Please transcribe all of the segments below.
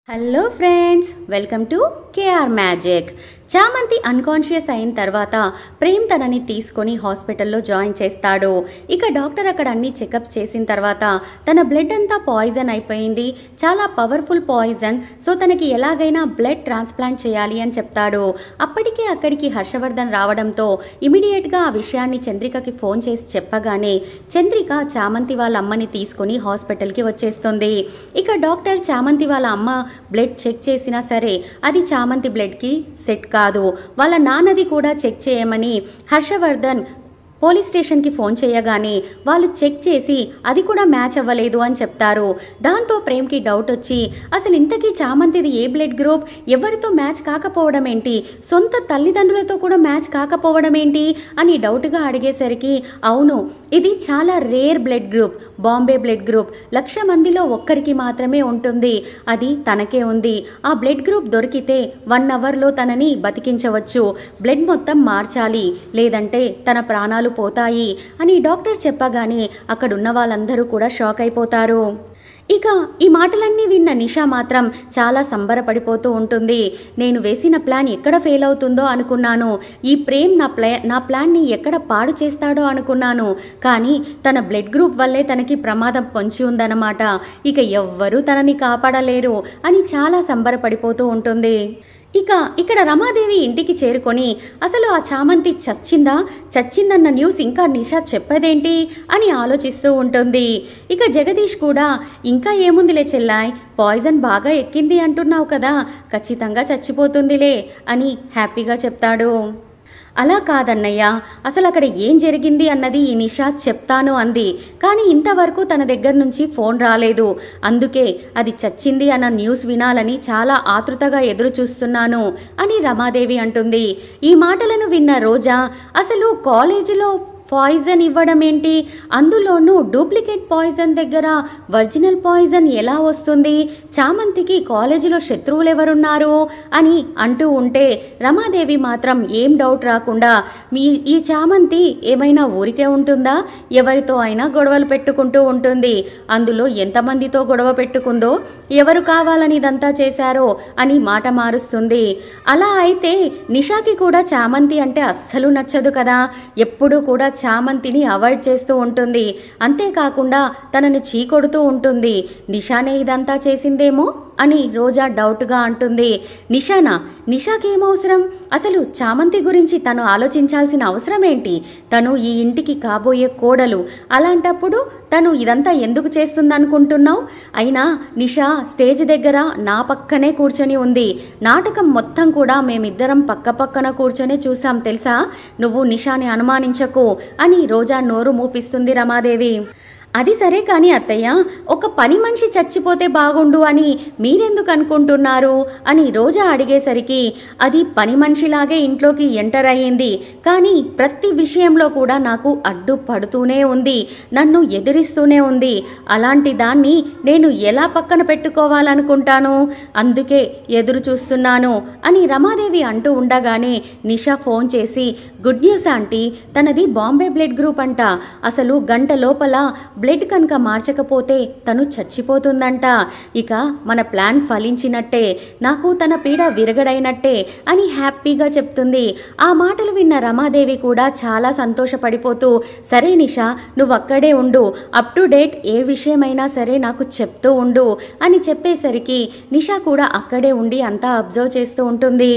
Hello friends, welcome to KR magic. Chamanti unconscious అయిన తర్వాత ప్రేమ్ తనని తీసుకొని హాస్పిటల్లో జాయిన్ చేస్తాడు. ఇక డాక్టర్ అక్కడ అన్ని చెకప్ చేసిన తర్వాత తన బ్లడ్ అంతా పాయిజన్ అయిపోయింది, చాలా పవర్ఫుల్ పాయిజన్, సో తనకి ఎలాగైనా బ్లడ్ ట్రాన్స్ప్లాంట్ చేయాలి అని చెప్తాడు. అప్పటికే అక్కడికి హర్షవర్ధన్ రావడంతో ఇమీడియట్గా ఆ విషయాన్ని చంద్రికకి ఫోన్ చేసి చెప్పగానే చంద్రిక చామంతి వాళ్ళ అమ్మని తీసుకొని హాస్పిటల్కి వచ్చేస్తుంది. ఇక డాక్టర్ చామంతి వాళ్ళ అమ్మ బ్లడ్ చెక్ చేసినా సరే అది చామంతి బ్లడ్కి సెట్ కాదు, వాళ్ళ నాన్నది కూడా చెక్ చేయమని హర్షవర్ధన్ పోలీస్ స్టేషన్కి ఫోన్ చేయగానే వాళ్ళు చెక్ చేసి అది కూడా మ్యాచ్ అవ్వలేదు అని చెప్తారు. దాంతో ప్రేమ్కి డౌట్ వచ్చి అసలు ఇంతకీ చామంతిది ఏ బ్లడ్ గ్రూప్, ఎవరితో మ్యాచ్ కాకపోవడం ఏంటి, సొంత తల్లిదండ్రులతో కూడా మ్యాచ్ కాకపోవడం ఏంటి అని డౌట్గా అడిగేసరికి అవును, ఇది చాలా rare blood group, Bombay blood group, 1,00,000 మందిలో ఒక్కరికి మాత్రమే ఉంటుంది, అది తనకే ఉంది. ఆ బ్లడ్ గ్రూప్ దొరికితే 1 అవర్లో తనని బతికించవచ్చు, బ్లడ్ మొత్తం మార్చాలి, లేదంటే తన ప్రాణాలు పోతాయి అని డాక్టర్ చెప్పగానే అక్కడున్న వాళ్ళందరూ కూడా షాక్ అయిపోతారు. ఇక ఈ మాటలన్నీ విన్న నిషా మాత్రం చాలా సంబరపడిపోతూ ఉంటుంది. నేను వేసిన ప్లాన్ ఎక్కడ ఫెయిల్ అవుతుందో అనుకున్నాను, ఈ ప్రేమ్ నా ప్లాన్ని ఎక్కడ పాడు చేస్తాడో అనుకున్నాను, కానీ తన బ్లడ్ గ్రూప్ వల్లే తనకి ప్రమాదం పొంచి ఉందన్నమాట, ఇక ఎవ్వరూ తనని కాపాడలేరు అని చాలా సంబరపడిపోతూ ఉంటుంది. ఇక ఇక్కడ రమాదేవి ఇంటికి చేరుకొని అసలు ఆ చామంతి చచ్చిందన్న న్యూస్ ఇంకా నిషా చెప్పదేంటి అని ఆలోచిస్తూ ఉంటుంది. ఇక జగదీష్ కూడా ఇంకా ఏముందిలే చెల్లాయ్, పాయిజన్ బాగా ఎక్కింది అంటున్నావు కదా, ఖచ్చితంగా చచ్చిపోతుందిలే అని హ్యాపీగా చెప్తాడు. అలా కాదన్నయ్య, అసలు అక్కడ ఏం జరిగింది అన్నది ఈ నిషా చెప్తాను అంది, కానీ ఇంతవరకు తన దగ్గర నుంచి ఫోన్ రాలేదు, అందుకే అది చచ్చింది అన్న న్యూస్ వినాలని చాలా ఆతృతగా ఎదురు చూస్తున్నాను అని రమాదేవి అంటుంది. ఈ మాటలను విన్న రోజా అసలు కాలేజీలో పాయిజన్ ఇవ్వడం ఏంటి, అందులోనూ డూప్లికేట్ పాయిజన్ దగ్గర ఒరిజినల్ పాయిజన్ ఎలా వస్తుంది, చామంతికి కాలేజీలో శత్రువులు ఎవరున్నారు అని అంటూ ఉంటే రమాదేవి మాత్రం ఏం డౌట్ రాకుండా ఈ చామంతి ఏమైనా ఊరికే ఉంటుందా, ఎవరితో అయినా గొడవలు పెట్టుకుంటూ ఉంటుంది, అందులో ఎంతమందితో గొడవ పెట్టుకుందో, ఎవరు కావాలని ఇదంతా చేశారో అని మాట మారుస్తుంది. అలా అయితే నిషాకి కూడా చామంతి అంటే అస్సలు నచ్చదు కదా, ఎప్పుడూ కూడా చామంతిని అవాయిడ్ చేస్తూ ఉంటుంది, అంతేకాకుండా తనను చీకొడుతూ ఉంటుంది. నిషానే ఇదంతా చేసిందేమో అని రోజా డౌట్గా అంటుంది. నిషాకేమవసరం, అసలు చామంతి గురించి తను ఆలోచించాల్సిన అవసరం ఏంటి, తను ఈ ఇంటికి కాబోయే కోడలు, అలాంటప్పుడు తను ఇదంతా ఎందుకు చేస్తుందనుకుంటున్నావు, అయినా నిషా స్టేజ్ దగ్గర నా పక్కనే కూర్చొని ఉంది, నాటకం మొత్తం కూడా మేమిద్దరం పక్కపక్కన కూర్చొని చూసాం తెలుసా, నువ్వు నిషాని అనుమానించకు అని రోజా నోరు మూపిస్తుంది రమాదేవి. అది సరే కానీ అత్తయ్య, ఒక పని మనిషి చచ్చిపోతే బాగుండు అని మీరెందుకు అనుకుంటున్నారు అని రోజా అడిగేసరికి అది పని మనిషిలాగే ఇంట్లోకి ఎంటర్ అయ్యింది, కానీ ప్రతి విషయంలో కూడా నాకు అడ్డుపడుతూనే ఉంది, నన్ను ఎదిరిస్తూనే ఉంది, అలాంటి దాన్ని నేను ఎలా పక్కన పెట్టుకోవాలనుకుంటాను, అందుకే ఎదురు చూస్తున్నాను అని రమాదేవి అంటూ ఉండగానే నిషా ఫోన్ చేసి గుడ్ న్యూస్ ఆంటీ, తనది బాంబే బ్లడ్ గ్రూప్ అంట, అసలు గంట లోపల బ్లడ్ కనుక మార్చకపోతే తను చచ్చిపోతుందంట, ఇక మన ప్లాన్ ఫలించినట్టే, నాకు తన పీడ విరగడైనట్టే అని హ్యాపీగా చెప్తుంది. ఆ మాటలు విన్న రమాదేవి కూడా చాలా సంతోషపడిపోతూ సరే నిషా, నువ్వు అక్కడే ఉండు, అప్ టు డేట్ ఏ విషయమైనా సరే నాకు చెప్తూ ఉండు అని చెప్పేసరికి నిషా కూడా అక్కడే ఉండి అంతా అబ్జర్వ్ చేస్తూ ఉంటుంది.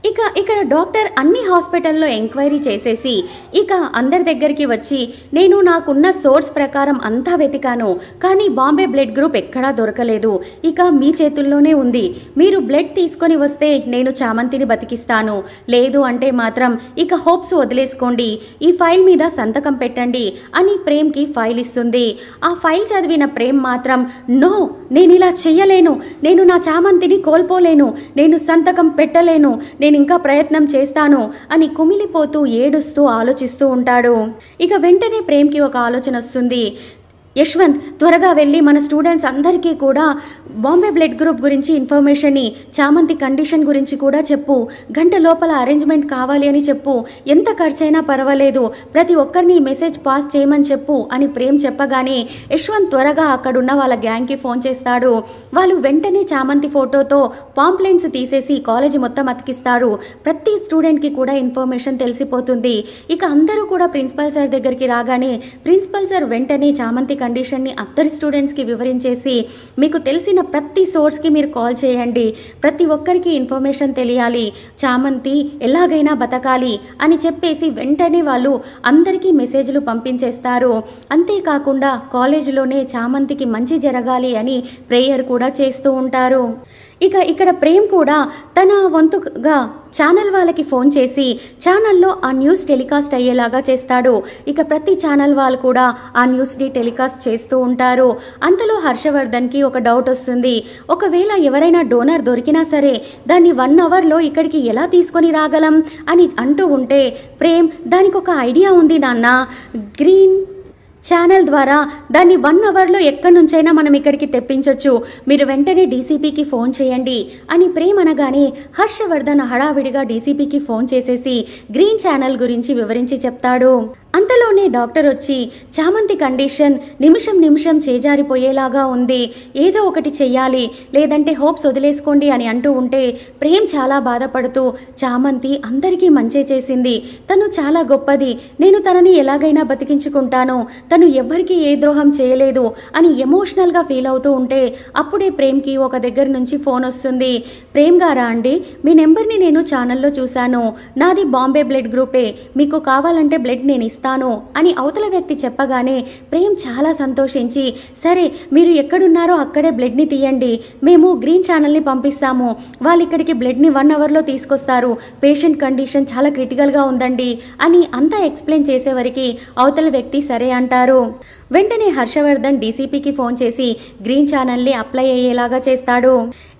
ఇక ఇక్కడ డాక్టర్ అన్ని హాస్పిటల్లో ఎంక్వైరీ చేసేసి ఇక అందరి దగ్గరికి వచ్చి నేను నాకున్న సోర్స్ ప్రకారం అంతా వెతికాను, కానీ బాంబే బ్లడ్ గ్రూప్ ఎక్కడా దొరకలేదు, ఇక మీ చేతుల్లోనే ఉంది, మీరు బ్లడ్ తీసుకొని వస్తే నేను చామంతిని బతికిస్తాను, లేదు అంటే మాత్రం ఇక హోప్స్ వదిలేసుకోండి, ఈ ఫైల్ మీద సంతకం పెట్టండి అని ప్రేమ్కి ఫైల్ ఇస్తుంది. ఆ ఫైల్ చదివిన ప్రేమ్ మాత్రం నో, నేను ఇలా చెయ్యలేను, నేను నా చామంతిని కోల్పోలేను, నేను సంతకం పెట్టలేను, నేను ఇంకా ప్రయత్నం చేస్తాను అని కుమిలిపోతూ ఏడుస్తూ ఆలోచిస్తూ ఉంటాడు. ఇక వెంటనే ప్రేమ్కి ఒక ఆలోచన వస్తుంది, యశ్వంత్ త్వరగా వెళ్ళి మన స్టూడెంట్స్ అందరికీ కూడా బాంబే బ్లడ్ గ్రూప్ గురించి ఇన్ఫర్మేషన్ని, చామంతి కండిషన్ గురించి కూడా చెప్పు, గంట లోపల అరేంజ్మెంట్ కావాలి అని చెప్పు, ఎంత ఖర్చైనా పర్వాలేదు, ప్రతి ఒక్కరిని మెసేజ్ పాస్ చేయమని చెప్పు అని ప్రేమ్ చెప్పగానే యశ్వంత్ త్వరగా అక్కడున్న వాళ్ళ గ్యాంగ్కి ఫోన్ చేస్తాడు. వాళ్ళు వెంటనే చామంతి ఫోటోతో పాంప్లెంట్స్ తీసేసి కాలేజీ మొత్తం అతికిస్తారు. ప్రతి స్టూడెంట్కి కూడా ఇన్ఫర్మేషన్ తెలిసిపోతుంది. ఇక అందరూ కూడా ప్రిన్సిపల్ సార్ దగ్గరికి రాగానే ప్రిన్సిపల్ సార్ వెంటనే చామంతి కండిషన్ని అందరి స్టూడెంట్స్కి వివరించేసి, మీకు తెలిసిన ప్రతి సోర్స్కి మీరు కాల్ చేయండి, ప్రతి ఒక్కరికి ఇన్ఫర్మేషన్ తెలియాలి, చామంతి ఎలాగైనా బతకాలి అని చెప్పేసి వెంటనే వాళ్ళు అందరికీ మెసేజ్లు పంపించేస్తారు. అంతేకాకుండా కాలేజీలోనే చామంతికి మంచి జరగాలి అని ప్రేయర్ కూడా చేస్తూ ఉంటారు. ఇక ఇక్కడ ప్రేమ్ కూడా తన వంతుగా ఛానల్ వాళ్ళకి ఫోన్ చేసి ఛానల్లో ఆ న్యూస్ టెలికాస్ట్ అయ్యేలాగా చేస్తాడు. ఇక ప్రతి ఛానల్ వాళ్ళు కూడా ఆ న్యూస్ని టెలికాస్ట్ చేస్తూ ఉంటారు. అంతలో హర్షవర్ధన్కి ఒక డౌట్ వస్తుంది. ఒకవేళ ఎవరైనా డోనర్ దొరికినా సరే దాన్ని 1 అవర్లో ఇక్కడికి ఎలా తీసుకొని రాగలం అని అంటూ ఉంటే ప్రేమ్ దానికి ఒక ఐడియా ఉంది నాన్న, గ్రీన్ ఛానల్ ద్వారా దాన్ని 1 అవర్లో ఎక్కడి నుంచైనా మనం ఇక్కడికి తెప్పించవచ్చు, మీరు వెంటనే డీసీపీకి ఫోన్ చేయండి అని ప్రేమ్ అనగానే హర్షవర్ధన్ హడావిడిగా డీసీపీకి ఫోన్ చేసేసి గ్రీన్ ఛానల్ గురించి వివరించి చెప్తాడు. అంతలోనే డాక్టర్ వచ్చి చామంతి కండిషన్ నిమిషం నిమిషం చేజారిపోయేలాగా ఉంది, ఏదో ఒకటి చెయ్యాలి, లేదంటే హోప్స్ వదిలేసుకోండి అని అంటూ ఉంటే ప్రేమ్ చాలా బాధపడుతూ, చామంతి అందరికీ మంచి చేసింది, తను చాలా గొప్పది, నేను తనని ఎలాగైనా బతికించుకుంటాను, తను ఎవ్వరికీ ఏ ద్రోహం చేయలేదు అని ఎమోషనల్గా ఫీల్ అవుతూ ఉంటే అప్పుడే ప్రేమ్కి ఒక దగ్గర నుంచి ఫోన్ వస్తుంది. ప్రేమ్ గారా అండి, మీ నెంబర్ని నేను ఛానల్లో చూశాను, నాది బాంబే బ్లడ్ గ్రూపే, మీకు కావాలంటే బ్లడ్ నేను ఇస్తాను అని అవతల వ్యక్తి చెప్పగానే ప్రేమ్ చాలా సంతోషించి, సరే మీరు ఎక్కడున్నారో అక్కడే బ్లడ్ ని తీయండి, మేము గ్రీన్ ఛానల్ ని పంపిస్తాము, వాళ్ళు ఇక్కడికి బ్లడ్ ని 1 అవర్లో తీసుకొస్తారు, పేషెంట్ కండిషన్ చాలా క్రిటికల్ గా ఉందండి అని అంతా ఎక్స్ప్లెయిన్ చేసేవరికి అవతల వ్యక్తి సరే అంటారు. వెంటనే హర్షవర్ధన్ డీసీపీకి ఫోన్ చేసి గ్రీన్ ఛానల్ని అప్లై అయ్యేలాగా చేస్తాడు.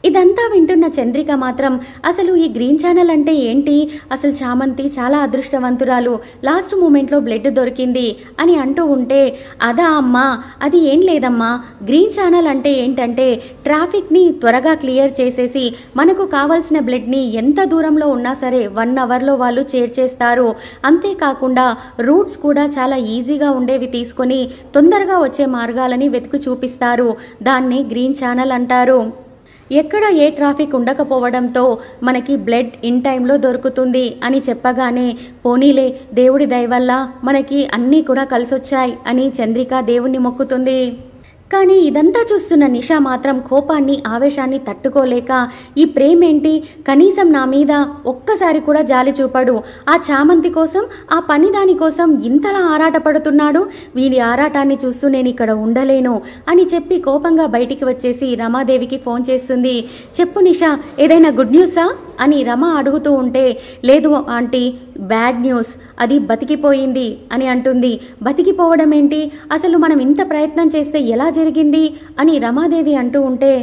ఇదంతా వింటున్న చంద్రిక మాత్రం అసలు ఈ గ్రీన్ ఛానల్ అంటే ఏంటి, అసలు చామంతి చాలా అదృష్టవంతురాలు, లాస్ట్ మూమెంట్లో బ్లడ్ దొరికింది అని అంటూ ఉంటే, అదా అమ్మా, అది ఏం లేదమ్మా, గ్రీన్ ఛానల్ అంటే ఏంటంటే ట్రాఫిక్ని త్వరగా క్లియర్ చేసేసి మనకు కావాల్సిన బ్లడ్ని ఎంత దూరంలో ఉన్నా సరే 1 అవర్లో వాళ్ళు చేర్చేస్తారు. అంతేకాకుండా రూట్స్ కూడా చాలా ఈజీగా ఉండేవి తీసుకొని తొందరగా వచ్చే మార్గాలని వెతుకు చూపిస్తారు, దాన్ని గ్రీన్ ఛానల్ అంటారు. ఎక్కడ ఏ ట్రాఫిక్ ఉండకపోవడంతో మనకి బ్లడ్ ఇన్ టైంలో దొరుకుతుంది అని చెప్పగానే పోనీలే దేవుడి దయ వల్ల మనకి అన్నీ కూడా కలిసొచ్చాయి అని చంద్రిక దేవుణ్ణి మొక్కుతుంది. కానీ ఇదంతా చూస్తున్న నిషా మాత్రం కోపాన్ని ఆవేశాన్ని తట్టుకోలేక, ఈ ప్రేమేంటి, కనీసం నా మీద ఒక్కసారి కూడా జాలి చూపడు, ఆ చామంతి కోసం ఆ పని దాని కోసం ఇంతలా ఆరాటపడుతున్నాడు, వీడి ఆరాటాన్ని చూస్తూ నేను ఇక్కడ ఉండలేను అని చెప్పి కోపంగా బయటికి వచ్చేసి రమాదేవికి ఫోన్ చేస్తుంది. చెప్పు నిషా, ఏదైనా గుడ్ న్యూసా అని రమ అడుగుతూ ఉంటే, లేదు ఆంటీ, బ్యాడ్ న్యూస్, అది బతికిపోయింది అని అంటుంది. బతికిపోవడం ఏంటి, అసలు మనం ఇంత ప్రయత్నం చేస్తే ఎలా జరిగింది అని రమాదేవి అంటూ ఉంటే,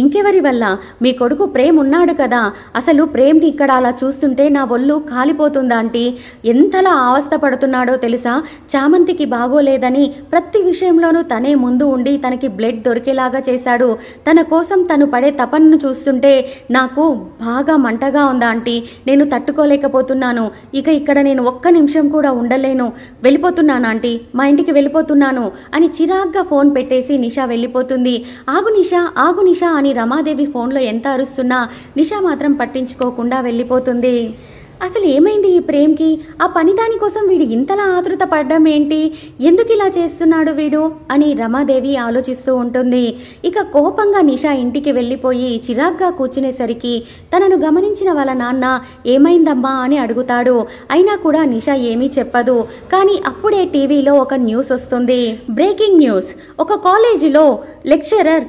ఇంకెవరి వల్ల, మీ కొడుకు ప్రేమ్ ఉన్నాడు కదా, అసలు ప్రేమ్ని ఇక్కడ అలా చూస్తుంటే నా ఒళ్ళు కాలిపోతుందా ఆంటీ, ఎంతలా అవస్థ పడుతున్నాడో తెలుసా, చామంతికి బాగోలేదని ప్రతి విషయంలోనూ తనే ముందు ఉండి తనకి బ్లడ్ దొరికేలాగా చేశాడు, తన కోసం తను పడే తపనను చూస్తుంటే నాకు బాగా మంటగా ఉందా ఆంటీ, నేను తట్టుకోలేకపోతున్నాను, ఇక ఇక్కడ నేను ఒక్క నిమిషం కూడా ఉండలేను, వెళ్ళిపోతున్నాను ఆంటీ, మా ఇంటికి వెళ్ళిపోతున్నాను అని చిరాగ్గా ఫోన్ పెట్టేసి నిషా వెళ్ళిపోతుంది. ఆగు నిషా, ఆగు నిషా అని రమాదేవి ఫోన్లో ఎంత అరుస్తున్నా నిషా మాత్రం పట్టించుకోకుండా వెళ్ళిపోతుంది. అసలు ఏమైంది ఈ ప్రేమ్కి, ఆ పని దానికోసం వీడు ఇంతలా ఆతృత పడ్డం ఏంటి, ఎందుకు ఇలా చేస్తున్నాడు వీడు అని రమాదేవి ఆలోచిస్తూ ఉంటుంది. ఇక కోపంగా నిషా ఇంటికి వెళ్ళిపోయి చిరాగ్గా కూర్చునేసరికి తనను గమనించిన వాళ్ళ నాన్న ఏమైందమ్మా అని అడుగుతాడు. అయినా కూడా నిషా ఏమీ చెప్పదు. కానీ అప్పుడే టీవీలో ఒక న్యూస్ వస్తుంది. బ్రేకింగ్ న్యూస్, ఒక కాలేజీలో లెక్చరర్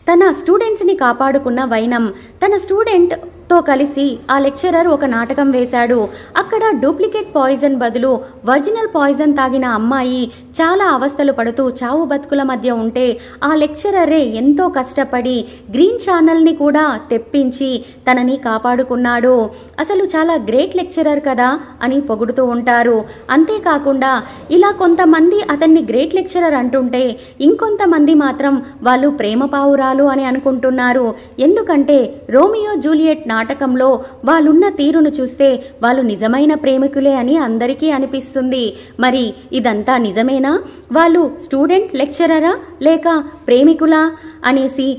తన స్టూడెంట్స్ని కాపాడుకున్న వైనం తన స్టూడెంట్తో కలిసి ఆ లెక్చరర్ ఒక నాటకం వేశాడు. అక్కడ డూప్లికేట్ పాయిజన్ బదులు ఒరిజినల్ పాయిజన్ తాగిన అమ్మాయి చాలా అవస్థలు పడుతూ చావు బతుకుల మధ్య ఉంటే ఆ లెక్చరరే ఎంతో కష్టపడి గ్రీన్ ఛానల్ని కూడా తెప్పించి తనని కాపాడుకున్నాడు. అసలు చాలా గ్రేట్ లెక్చరర్ కదా అని పొగుడుతూ ఉంటారు. అంతేకాకుండా ఇలా కొంతమంది అతన్ని గ్రేట్ లెక్చరర్ అంటుంటే ఇంకొంతమంది మాత్రం వాళ్ళు ప్రేమ పావురాలు అని అనుకుంటున్నారు. ఎందుకంటే రోమియో జూలియట్ నాటకంలో వాళ్ళున్న తీరును చూస్తే వాళ్ళు నిజమైన ప్రేమికులే అని అందరికీ అనిపిస్తుంది. మరి ఇదంతా నిజమేనా? వాళ్ళు స్టూడెంట్ లెక్చరరా లేక ప్రేమికులా అనేసి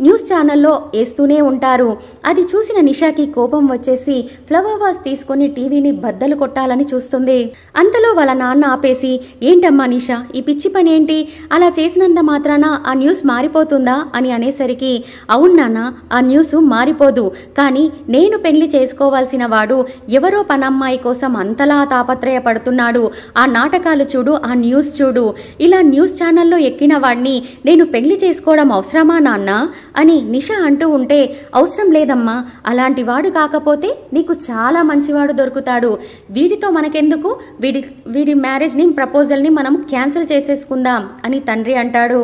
న్యూస్ ఛానల్లో వేస్తూనే ఉంటారు. అది చూసిన నిషాకి కోపం వచ్చేసి ఫ్లవర్ వాస్ తీసుకుని టీవీని బద్దలు కొట్టాలని చూస్తుంది. అంతలో వాళ్ళ నాన్న ఆపేసి, ఏంటమ్మా నిషా, ఈ పిచ్చి పని ఏంటి? అలా చేసినంత మాత్రాన ఆ న్యూస్ మారిపోతుందా అని అనేసరికి, అవును నాన్న, ఆ న్యూస్ మారిపోదు. కానీ నేను పెళ్లి చేసుకోవాల్సిన వాడు ఎవరో పనమ్మాయి కోసం అంతలా తాపత్రయపడుతున్నాడు. ఆ నాటకాలు చూడు, ఆ న్యూస్ చూడు. ఇలా న్యూస్ ఛానల్లో ఎక్కిన వాడిని నేను పెళ్లి చేసుకోవడం అవసరమా నాన్న అని నిషా అంటూ ఉంటే, అవసరం లేదమ్మా, అలాంటి వాడు కాకపోతే నీకు చాలా మంచివాడు దొరుకుతాడు. వీడితో మనకెందుకు, వీడి మ్యారేజ్ని ప్రపోజల్ని మనం క్యాన్సిల్ చేసేసుకుందాం అని తండ్రి అంటాడు.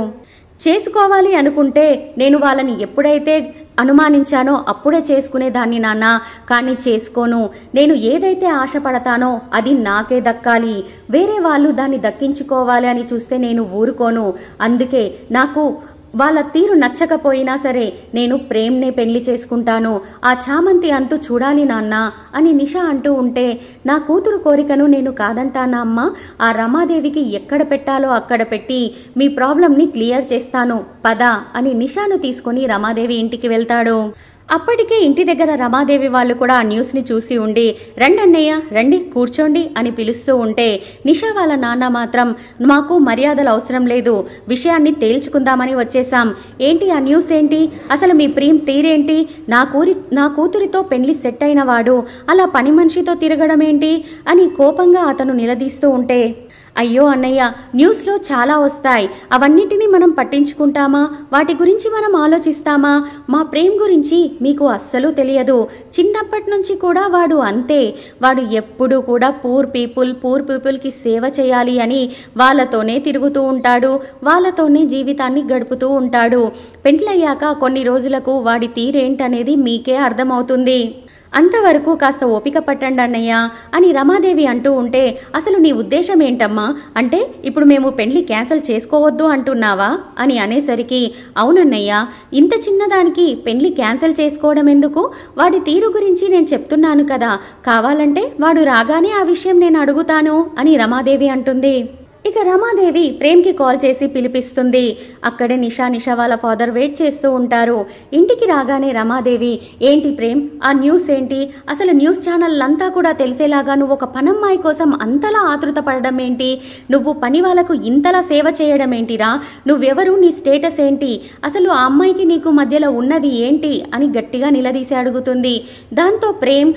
చేసుకోవాలి అనుకుంటే నేను వాళ్ళని ఎప్పుడైతే అనుమానించానో అప్పుడే చేసుకునేదాన్ని నాన్న, కానీ చేసుకోను. నేను ఏదైతే ఆశపడతానో అది నాకే దక్కాలి. వేరే వాళ్ళు దాన్ని దక్కించుకోవాలి అని చూస్తే నేను ఊరుకోను. అందుకే నాకు వాళ్ళ తీరు నచ్చకపోయినా సరే నేను ప్రేమ్నే పెళ్లి చేసుకుంటాను. ఆ చామంతి అంతు చూడాలి నాన్న అని నిషా అంటూ ఉంటే, నా కూతురు కోరికను నేను కాదంటానా అమ్మా? ఆ రమాదేవికి ఎక్కడ పెట్టాలో అక్కడ పెట్టి మీ ప్రాబ్లంని క్లియర్ చేస్తాను, పద అని నిషాను తీసుకుని రమాదేవి ఇంటికి వెళ్తాడు. అప్పటికే ఇంటి దగ్గర రమాదేవి వాళ్ళు కూడా ఆ న్యూస్ని చూసి ఉండి, రండి అన్నయ్య రండి కూర్చోండి అని పిలుస్తూ ఉంటే, నిషా వాళ్ళ నాన్న మాత్రం, మాకు మర్యాదలు అవసరం లేదు, విషయాన్ని తేల్చుకుందామని వచ్చేసాం. ఏంటి ఆ న్యూస్ ఏంటి? అసలు మీ ప్రేమ్ తీరేంటి? నా కూతురితో పెళ్లి సెట్ అయిన వాడు అలా పని మనిషితో తిరగడం ఏంటి అని కోపంగా అతను నిలదీస్తూ ఉంటే, అయ్యో అన్నయ్య, న్యూస్లో చాలా వస్తాయి, అవన్నిటినీ మనం పట్టించుకుంటామా? వాటి గురించి మనం ఆలోచిస్తామా? మా ప్రేమ్ గురించి మీకు అస్సలు తెలియదు. చిన్నప్పటి నుంచి కూడా వాడు అంతే. వాడు ఎప్పుడు కూడా పూర్ పీపుల్కి సేవ చేయాలి అని వాళ్ళతోనే తిరుగుతూ ఉంటాడు, వాళ్ళతోనే జీవితాన్ని గడుపుతూ ఉంటాడు. పెండ్లయ్యాక కొన్ని రోజులకు వాడి తీరేంటనేది మీకే అర్థమవుతుంది. అంతవరకు కాస్త ఓపిక పట్టండి అన్నయ్య అని రమాదేవి అంటూ ఉంటే, అసలు నీ ఉద్దేశం ఏంటమ్మా? అంటే ఇప్పుడు మేము పెళ్లి క్యాన్సిల్ చేసుకోవద్దు అంటున్నావా అని అనేసరికి, అవునన్నయ్య, ఇంత చిన్నదానికి పెళ్లి క్యాన్సిల్ చేసుకోవడం ఎందుకు? వాడి తీరు గురించి నేను చెప్తున్నాను కదా, కావాలంటే వాడు రాగానే ఆ విషయం నేను అడుగుతాను అని రమాదేవి అంటుంది. ఇక రమాదేవి ప్రేమ్కి కాల్ చేసి పిలిపిస్తుంది. అక్కడే నిషా వాళ్ళ ఫాదర్ వెయిట్ చేస్తూ ఉంటారు. ఇంటికి రాగానే రమాదేవి, ఏంటి ప్రేమ్, ఆ న్యూస్ ఏంటి? అసలు న్యూస్ ఛానళ్ళంతా కూడా తెలిసేలాగా నువ్వు ఒక పనమ్మాయి కోసం అంతలా ఆతృత పడడం ఏంటి? నువ్వు పని వాళ్ళకు ఇంతలా సేవ చేయడం ఏంటిరా? నువ్వెవరు? నీ స్టేటస్ ఏంటి? అసలు ఆ అమ్మాయికి నీకు మధ్యలో ఉన్నది ఏంటి అని గట్టిగా నిలదీసి అడుగుతుంది. దాంతో ప్రేమ్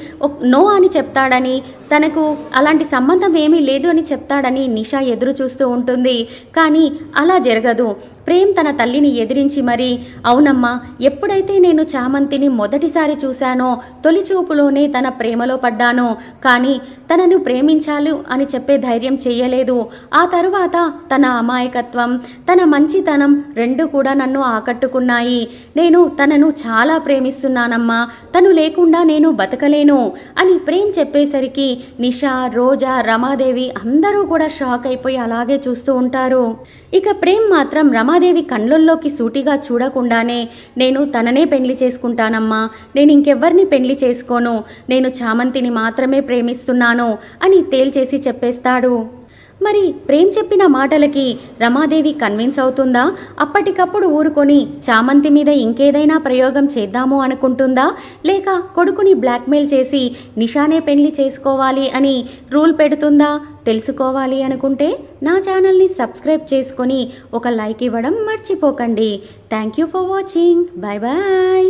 నో అని చెప్తాడని, తనకు అలాంటి సంబంధం ఏమీ లేదు అని చెప్తాడని నిషా ఎదురు చూస్తూ ఉంటుంది. కానీ అలా జరగదు. ప్రేమ్ తన తల్లిని ఎదిరించి మరి, అవునమ్మా, ఎప్పుడైతే నేను చామంతిని మొదటిసారి చూశానో తొలి చూపులోనే తన ప్రేమలో పడ్డాను. కానీ తనను ప్రేమించాలి అని చెప్పే ధైర్యం చెయ్యలేదు. ఆ తరువాత తన అమాయకత్వం, తన మంచితనం రెండు కూడా నన్ను ఆకట్టుకున్నాయి. నేను తనను చాలా ప్రేమిస్తున్నానమ్మా, తను లేకుండా నేను బతకలేను అని ప్రేమ్ చెప్పేసరికి నిషా, రోజా, రమాదేవి అందరూ కూడా షాక్ అయిపోయి అలాగే చూస్తూ ఉంటారు. ఇక ప్రేమ్ మాత్రం రమాదేవి కళ్ళల్లోకి సూటిగా చూడకుండానే, నేను తననే పెళ్లి చేసుకుంటానమ్మా, నేను ఇంకెవ్వరిని పెళ్లి చేసుకోను, నేను చామంతిని మాత్రమే ప్రేమిస్తున్నాను అని తేల్చేసి చెప్పేస్తాడు. మరి ప్రేమ్ చెప్పిన మాటలకి రమాదేవి కన్విన్స్ అవుతుందా? అప్పటికప్పుడు ఊరుకొని చామంతి మీద ఇంకేదైనా ప్రయోగం చేద్దాము అనుకుంటుందా? లేక కొడుకుని బ్లాక్మెయిల్ చేసి నిషానే పెళ్లి చేసుకోవాలి అని రూల్ పెడుతుందా? తెలుసుకోవాలి అనుకుంటే నా ఛానల్ని సబ్స్క్రైబ్ చేసుకొని ఒక లైక్ ఇవ్వడం మర్చిపోకండి. Thank you for watching. Bye bye.